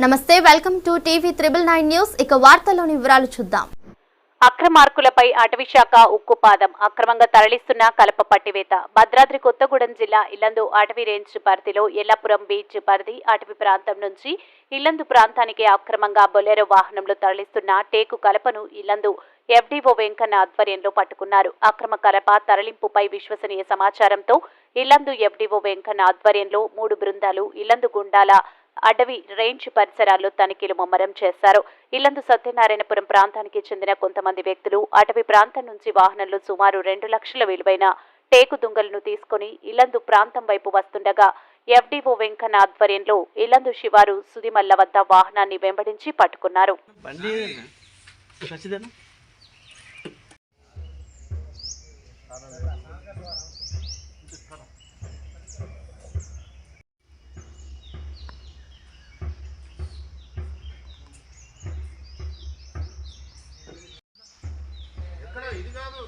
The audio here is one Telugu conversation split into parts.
నమస్తే, వెల్కమ్ టు టీవీ 999 న్యూస్. ఇక వార్తల్లోని వివరాలు చూద్దాం. అక్రమార్కులపై అటవీశాఖ ఉక్కుపాదం. అక్రమంగా తరలిస్తున్న కలప పట్టివేత. భద్రాద్రి కొత్తగూడెం జిల్లా ఇల్లందు అటవీ రేంజ్ పరిధిలో ఎల్లాపురం బీచ్ పరిధి అటవీ ప్రాంతం నుంచి ఇల్లందు ప్రాంతానికి అక్రమంగా బొలెరో వాహనంలో తరలిస్తున్న టేకు కలపను ఇల్లందు ఎఫ్డీఓ వెంకన్న ఆధ్వర్యంలో పట్టుకున్నారు. అక్రమ కలప తరలింపుపై విశ్వసనీయ సమాచారంతో ఇల్లందు ఎఫ్డీఓ వెంకన్న ఆధ్వర్యంలో 3 బృందాలు ఇల్లందు గుండాల అటవీ రేంజ్ పరిసరాల్లో తనిఖీలు ముమ్మరం చేశారు. ఇల్లందు సత్యనారాయణపురం ప్రాంతానికి చెందిన కొంతమంది వ్యక్తులు అటవీ ప్రాంతం నుంచి వాహనంలో సుమారు 2 లక్షల విలువైన టేకు దుంగలను తీసుకుని ఇల్లందు ప్రాంతం వైపు వస్తుండగా ఎఫ్డీఓ వెంకన్న ఆధ్వర్యంలో ఇల్లందు శివారు సుదిమల్ల వద్ద వాహనాన్ని వెంబడించి పట్టుకున్నారు. ఇది కాదు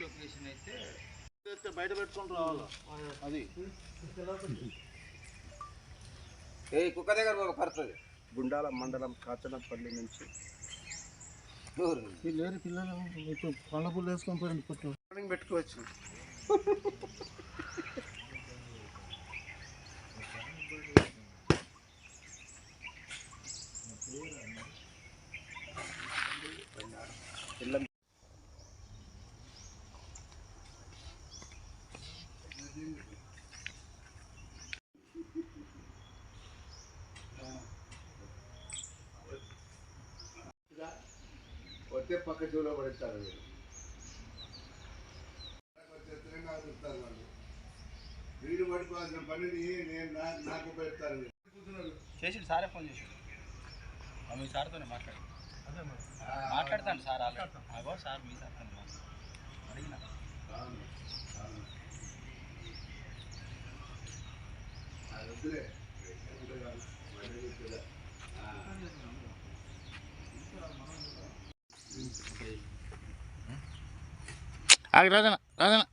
లొకేషన్ అయితే బయట పెట్టుకొని రావాలా? అది కుక్క దగ్గర పడుతుంది. గుండాల మండలం కాచనపల్లి నుంచి లేరు పిల్లలు ఇప్పుడు పండ్ల పుల్లు వేసుకొని పోయి పెట్టుకోవచ్చు. వచ్చే పక్క చెవులో పడేస్తారు. వీడు పట్టుకోవాల్సిన పనిని నేను నాకు పెడతాను చేసి సారే ఫోన్ చేసి మీ సార్తోనే మాట్లాడతాను సార్. అగో సార్ మీ సార్ అడిగిన రాజన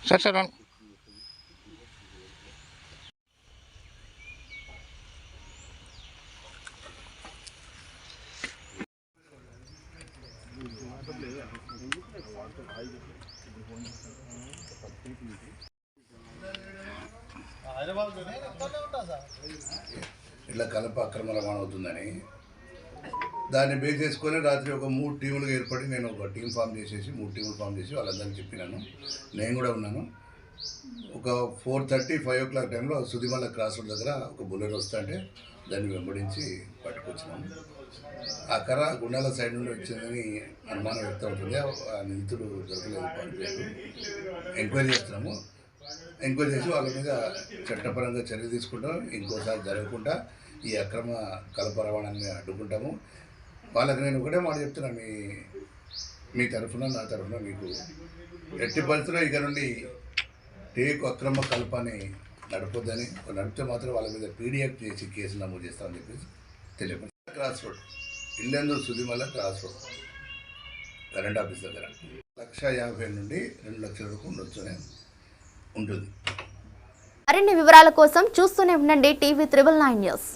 సార్ సార్ ఇట్లా కలప అక్రమ రవాణా అవుతుందని దాన్ని బేస్ చేసుకొని రాత్రి ఒక 3 టీములుగా ఏర్పడి నేను ఒక టీం ఫామ్ చేసేసి 3 టీములు ఫామ్ చేసి వాళ్ళందరికీ చెప్పినాను. నేను కూడా ఉన్నాను. ఒక 4:30, 5 o'clock టైంలో సుదిమల్ల క్రాస్ రోడ్ దగ్గర ఒక బుల్లెట్ వస్తుంటే దాన్ని వెంబడించి పట్టుకొచ్చినాము. ఆ కర్ర గుండాల సైడ్ నుండి వచ్చిందని అనుమానం వ్యక్తం అవుతుంది. ఆ నిందితుడు దొరకలేదు, పారిపోయారు. ఎంక్వైరీ చేస్తున్నాము. ఎంక్వైరీ చేసి వాళ్ళ మీద చట్టపరంగా చర్య తీసుకుంటాం. ఇంకోసారి జరగకుండా ఈ అక్రమ కలప రవాణాన్ని అడ్డుకుంటాము. వాళ్ళకి నేను ఒకటే మాట చెప్తున్నా, మీ తరఫున నా తరఫున మీకు ఎట్టి పరిస్థితుల్లో ఇక నుండి టేకు అక్రమ కలపాన్ని నడపొద్దని, నడిపితే మాత్రం వాళ్ళ మీద పీడిఎఫ్ చేసి కేసు నమోదు చేస్తామని చెప్పేసి తెలియదు. Cross road Yellandu Sudimalla cross road current office దగ్గర 1,50,000 నుండి 2 లక్షల వరకు ఉండొచ్చునే ఉంటుంది. మరిన్ని వివరాల కోసం చూస్తూనే ఉండండి టీవీ 999 న్యూస్.